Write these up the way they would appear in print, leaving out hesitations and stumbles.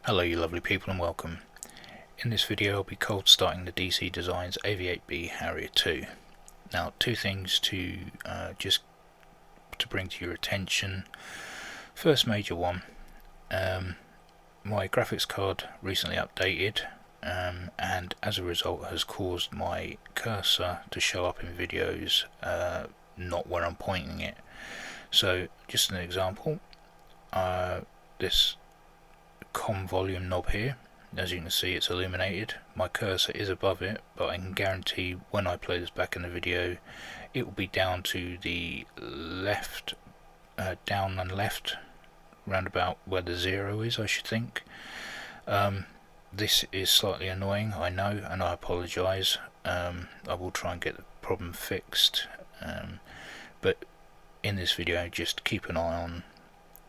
Hello you lovely people and welcome. In this video I'll be cold starting the DC Designs AV-8B Harrier 2. Now two things to just to bring to your attention. First major one, my graphics card recently updated and as a result has caused my cursor to show up in videos not where I'm pointing it. So just an example, this COM volume knob here, as you can see it's illuminated. My cursor is above it, but I can guarantee when I play this back in the video it will be down to the left, down and left, round about where the 0 is, I should think. This is slightly annoying, I know, and I apologise. I will try and get the problem fixed, but in this video just keep an eye on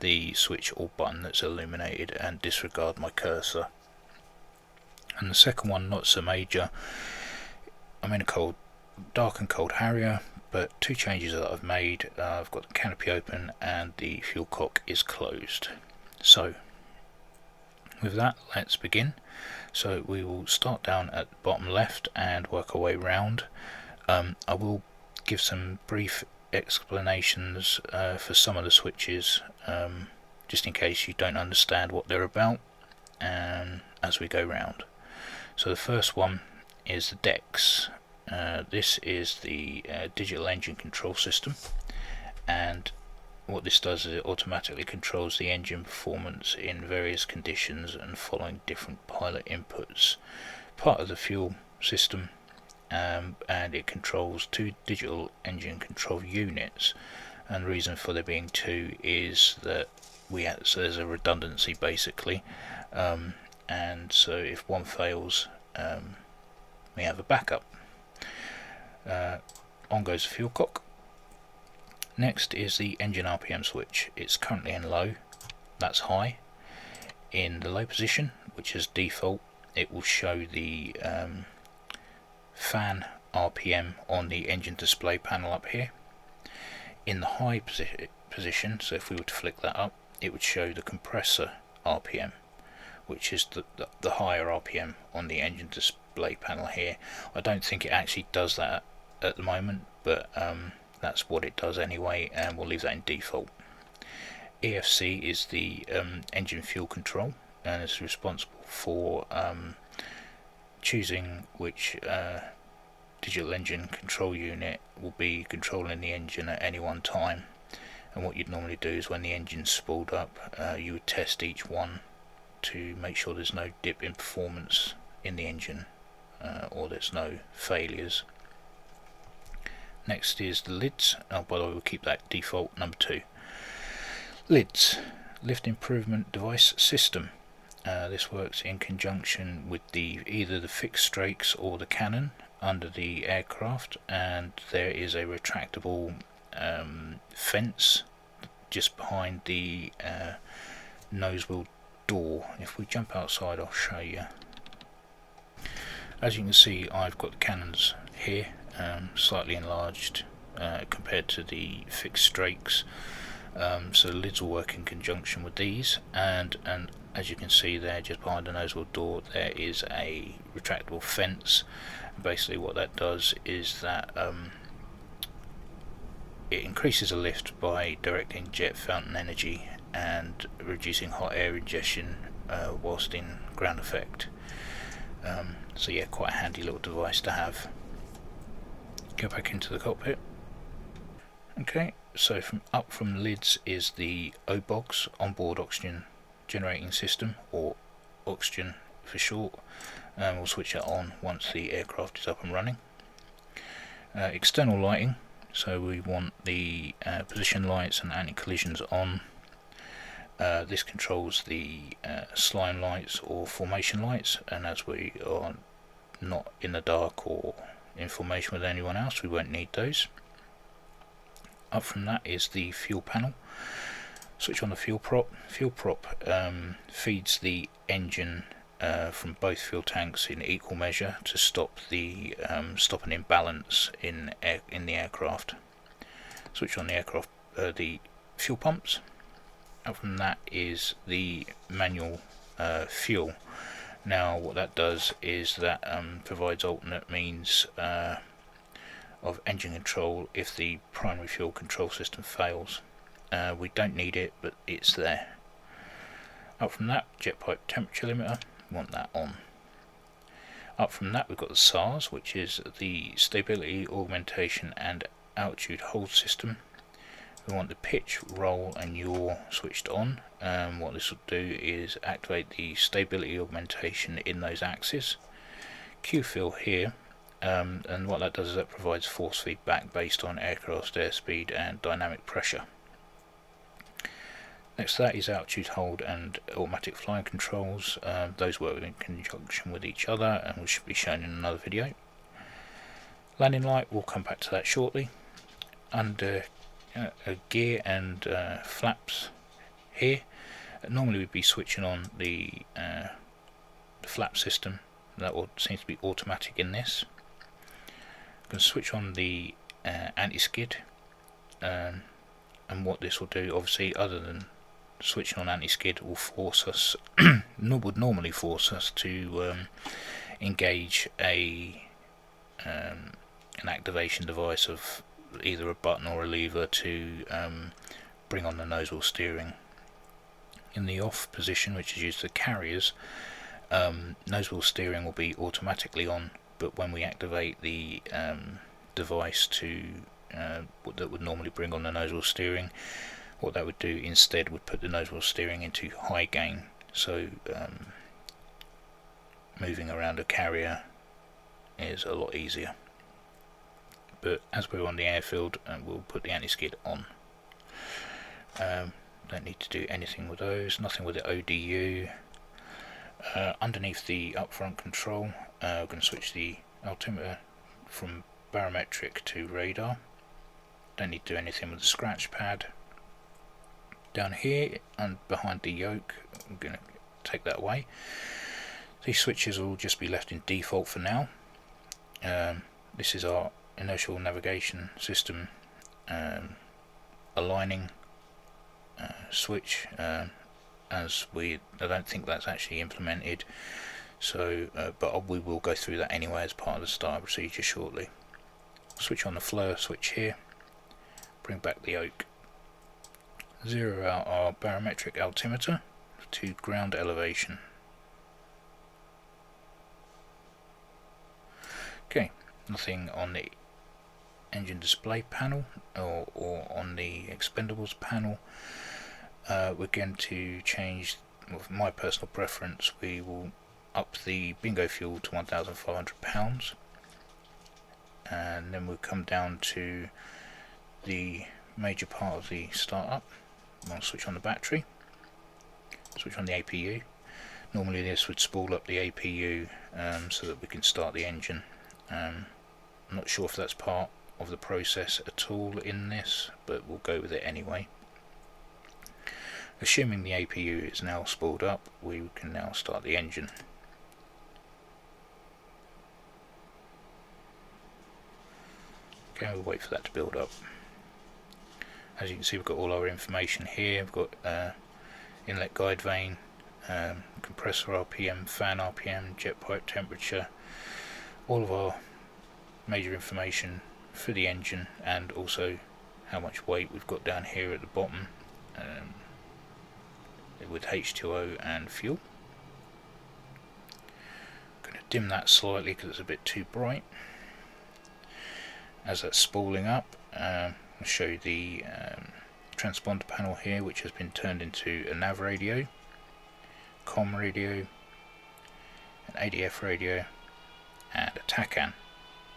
the switch or button that's illuminated and disregard my cursor. And the second one, not so major. I'm in a dark and cold Harrier, but two changes that I've made. I've got the canopy open and the fuel cock is closed. So with that, let's begin. So we will start down at the bottom left and work our way round. I will give some brief explanations for some of the switches, just in case you don't understand what they're about, as we go round. So the first one is the DEX. This is the digital engine control system, and what this does is it automatically controls the engine performance in various conditions and following different pilot inputs. Part of the fuel system, and it controls two digital engine control units, and the reason for there being two is that so there's a redundancy basically, and so if one fails we have a backup. On goes the fuel cock. Next is the engine RPM switch. It's currently in low, that's high. In the low position, which is default, it will show the fan RPM on the engine display panel up here. In the high position, so if we were to flick that up, it would show the compressor RPM, which is the higher RPM on the engine display panel here. I don't think it actually does that at the moment, but that's what it does anyway, and we'll leave that in default. EFC is the engine fuel control, and it's responsible for choosing which digital engine control unit will be controlling the engine at any one time. And what you'd normally do is when the engine's spooled up, you would test each one to make sure there's no dip in performance in the engine, or there's no failures. Next is the lids. By the way, we'll keep that default number 2. Lids, lift improvement device system. This works in conjunction with either the fixed strakes or the cannon under the aircraft, and there is a retractable fence just behind the nose wheel door. If we jump outside I'll show you. As you can see, I've got the cannons here, slightly enlarged compared to the fixed strakes, so the lids will work in conjunction with these, and as you can see there, just behind the nose wheel door there is a retractable fence. Basically what that does is that it increases the lift by directing jet fountain energy and reducing hot air ingestion whilst in ground effect. So yeah, quite a handy little device to have. Go back into the cockpit. Okay, so up from lids is the OBOGS, onboard oxygen generating system, or oxygen for short. We'll switch that on once the aircraft is up and running. External lighting, so we want the position lights and anti-collisions on. This controls the slime lights or formation lights, and as we are not in the dark or in formation with anyone else, we won't need those. Up from that is the fuel panel. Switch on the fuel prop. Fuel prop feeds the engine from both fuel tanks in equal measure to stop an imbalance in the aircraft. Switch on the fuel pumps. Up from that is the manual fuel. Now what that does is that provides alternate means of engine control if the primary fuel control system fails. We don't need it, but it's there. Up from that, jet pipe temperature limiter, we want that on. Up from that we've got the SARS, which is the stability, augmentation and altitude hold system. We want the pitch, roll and yaw switched on. What this will do is activate the stability augmentation in those axes. Q-fill here, and what that does is that provides force feedback based on aircraft's airspeed and dynamic pressure. Next to that is altitude hold and automatic flying controls. Those work in conjunction with each other and which should be shown in another video. Landing light, we'll come back to that shortly. Under gear and flaps here, normally we'd be switching on the flap system. That will seem to be automatic in this. I'm going to switch on the anti-skid, and what this will do, obviously, other than switching on anti-skid, will force us would normally force us to engage an activation device of either a button or a lever to bring on the nose wheel steering. In the off position, which is used for carriers, nose wheel steering will be automatically on, but when we activate the device to that would normally bring on the nose wheel steering, what that would do instead would put the nose wheel steering into high gain, so moving around a carrier is a lot easier. But as we're on the airfield, we'll put the anti-skid on. Don't need to do anything with those, nothing with the ODU. Underneath the upfront control, we're going to switch the altimeter from barometric to radar. Don't need to do anything with the scratch pad. Down here and behind the yoke, I'm going to take that away. These switches will just be left in default for now. This is our inertial navigation system aligning switch, as I don't think that's actually implemented, so but we will go through that anyway as part of the start procedure shortly. Switch on the flow switch here, bring back the yoke, zero out our barometric altimeter to ground elevation. Okay, nothing on the engine display panel or on the expendables panel. We're going to change, with my personal preference, we will up the bingo fuel to 1,500 pounds, and then we'll come down to the major part of the startup. I'll switch on the battery, switch on the APU. Normally this would spool up the APU so that we can start the engine. I'm not sure if that's part of the process at all in this, but we'll go with it anyway. Assuming the APU is now spooled up, we can now start the engine. Okay, we'll wait for that to build up. As you can see, we've got all our information here. We've got inlet guide vane, compressor RPM, fan RPM, jet pipe temperature, all of our major information for the engine, and also how much weight we've got down here at the bottom with H2O and fuel. I'm going to dim that slightly because it's a bit too bright. As that's spooling up, I'll show you the transponder panel here, which has been turned into a nav radio, COM radio, an ADF radio and a TACAN,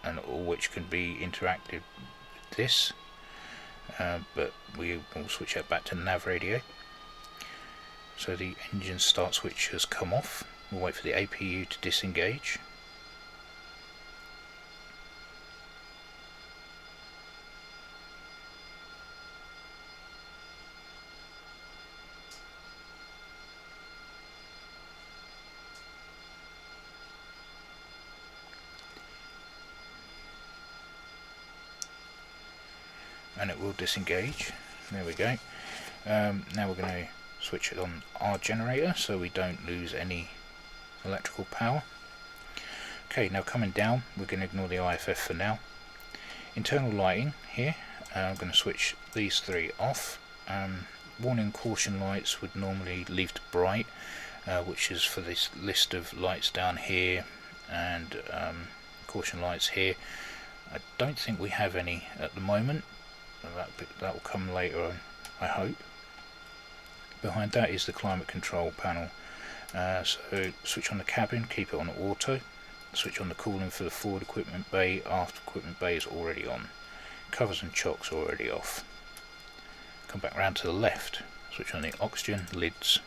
and all which can be interacted with this, but we will switch that back to nav radio. So the engine start switch has come off. We'll wait for the APU to disengage. And it will disengage. There we go. Now we're going to switch it on our generator so we don't lose any electrical power. Okay, now coming down, we're going to ignore the IFF for now. Internal lighting here, I'm going to switch these three off. Warning caution lights would normally leave to bright, which is for this list of lights down here, and caution lights here. I don't think we have any at the moment. That will come later on, I hope. Behind that is the climate control panel. So switch on the cabin, keep it on auto. Switch on the cooling for the forward equipment bay. Aft equipment bay is already on. Covers and chocks already off. Come back round to the left. Switch on the oxygen lids.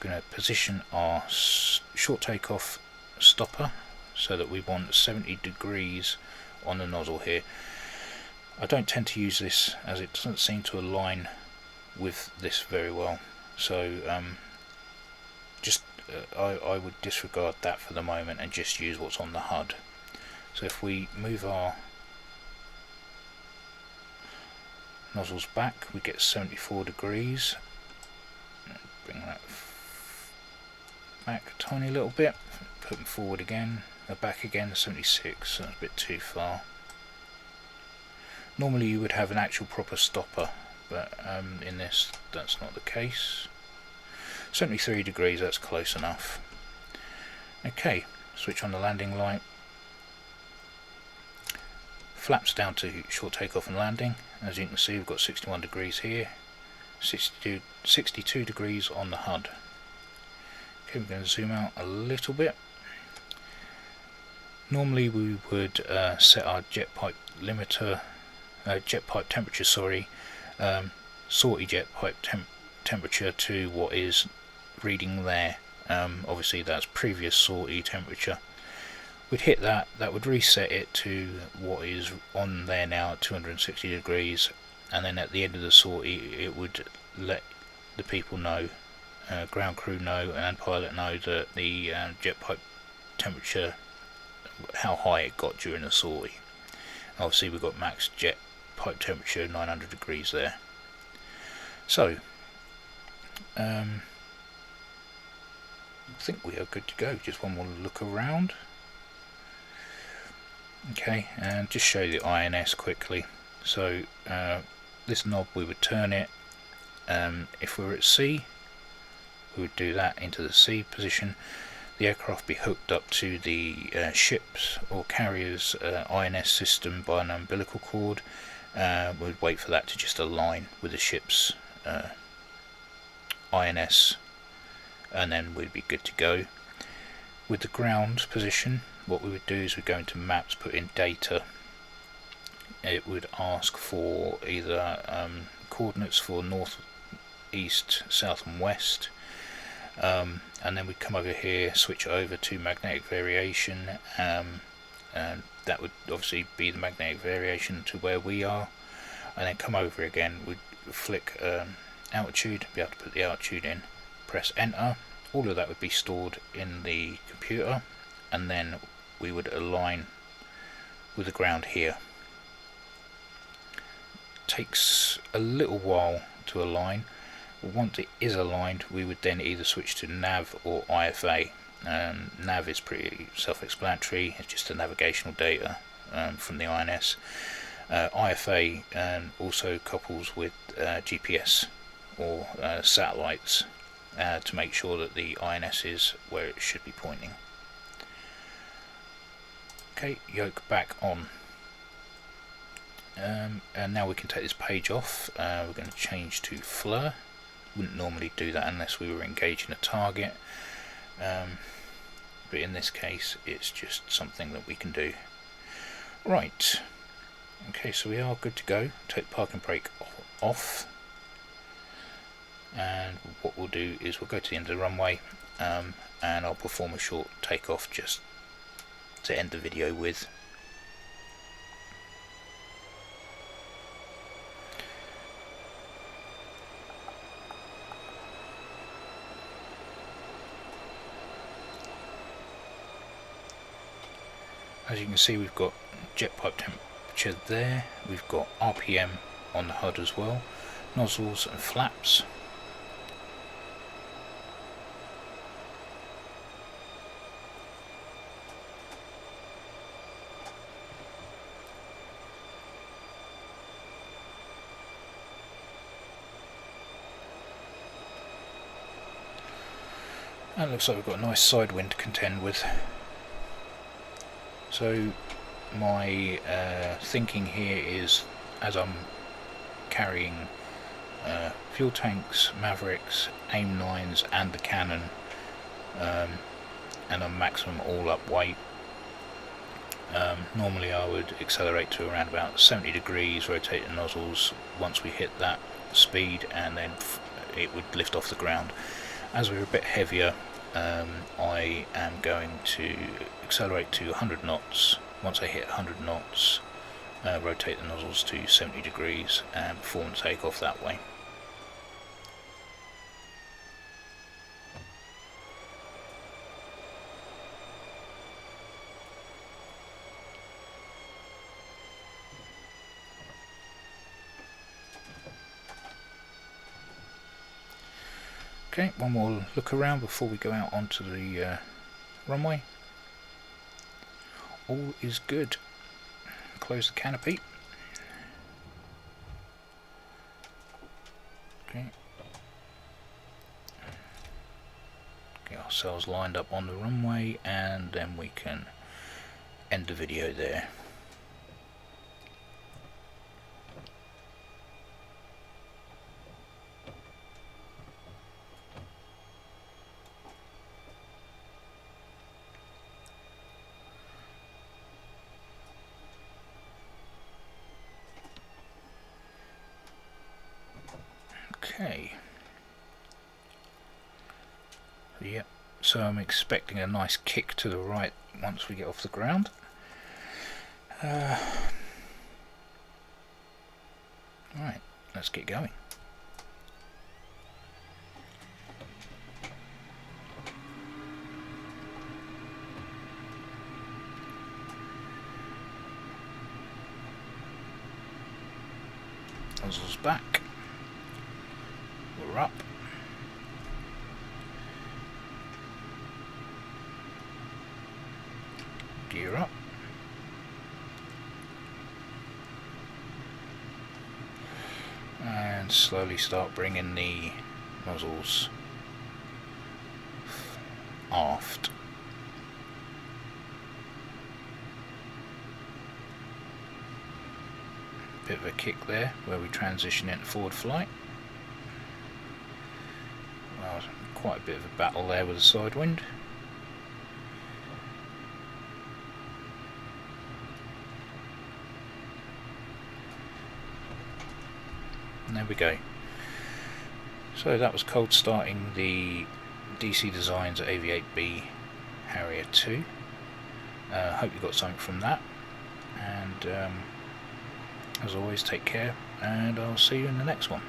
Going to position our short takeoff stopper so that we want 70 degrees on the nozzle here. I don't tend to use this as it doesn't seem to align with this very well. So I would disregard that for the moment and just use what's on the HUD. So if we move our nozzles back, we get 74 degrees. Bring that back a tiny little bit, put them forward again, back again, 76, so that's a bit too far. Normally you would have an actual proper stopper, but in this that's not the case. 73 degrees, that's close enough. Okay, switch on the landing light. Flaps down to short takeoff and landing. As you can see, we've got 61 degrees here, 62 degrees on the HUD. Okay, we're going to zoom out a little bit. Normally we would set our jet pipe limiter, jet pipe temperature, sorry, sortie jet pipe temperature to what is reading there. Obviously that's previous sortie temperature. We'd hit that, that would reset it to what is on there now at 260 degrees, and then at the end of the sortie it would let the people know, ground crew know and pilot know that the jet pipe temperature, how high it got during the sortie. Obviously we've got max jet pipe temperature 900 degrees there. So I think we are good to go. Just one more look around. Okay, and just show you the INS quickly. So this knob, we would turn it. If we were at sea, we would do that into the C position. The aircraft be hooked up to the ship's or carrier's INS system by an umbilical cord. We'd wait for that to just align with the ship's INS, and then we'd be good to go. With the ground position, what we would do is we'd go into maps, put in data. It would ask for either coordinates for north, east, south and west, and then we'd come over here, switch over to magnetic variation, and that would obviously be the magnetic variation to where we are, and then come over again, we'd flick altitude, be able to put the altitude in, press enter. All of that would be stored in the computer, and then we would align with the ground here. Takes a little while to align, but once it is aligned we would then either switch to nav or IFA. Nav is pretty self-explanatory, it's just the navigational data from the INS. IFA also couples with GPS or satellites to make sure that the INS is where it should be pointing. Okay, yoke back on. And now we can take this page off. We're going to change to FLIR. Wouldn't normally do that unless we were engaging a target, but in this case it's just something that we can do. Right, okay, so we are good to go. Take the parking brake off, and what we'll do is we'll go to the end of the runway, and I'll perform a short takeoff just to end the video with. As you can see, we've got jet pipe temperature there, we've got RPM on the HUD as well, nozzles and flaps. And it looks like we've got a nice side wind to contend with. So my thinking here is, as I'm carrying fuel tanks, Mavericks, AIM-9s and the cannon, and I'm maximum all up weight, normally I would accelerate to around about 70 degrees, rotate the nozzles once we hit that speed, and then it would lift off the ground. As we're a bit heavier, I am going to accelerate to 100 knots. Once I hit 100 knots, rotate the nozzles to 70 degrees and perform takeoff that way. Okay, one more look around before we go out onto the runway. All is good. Close the canopy. Okay. Get ourselves lined up on the runway, and then we can end the video there. Okay. Yep, so I'm expecting a nice kick to the right once we get off the ground. Right, let's get going. Nozzles back. We're up. Gear up. And slowly start bringing the nozzles aft. Bit of a kick there where we transition into forward flight. Well, quite a bit of a battle there with the side wind. And there we go. So that was cold starting the DC Designs AV-8B Harrier 2. Hope you got something from that, and as always, take care, and I'll see you in the next one.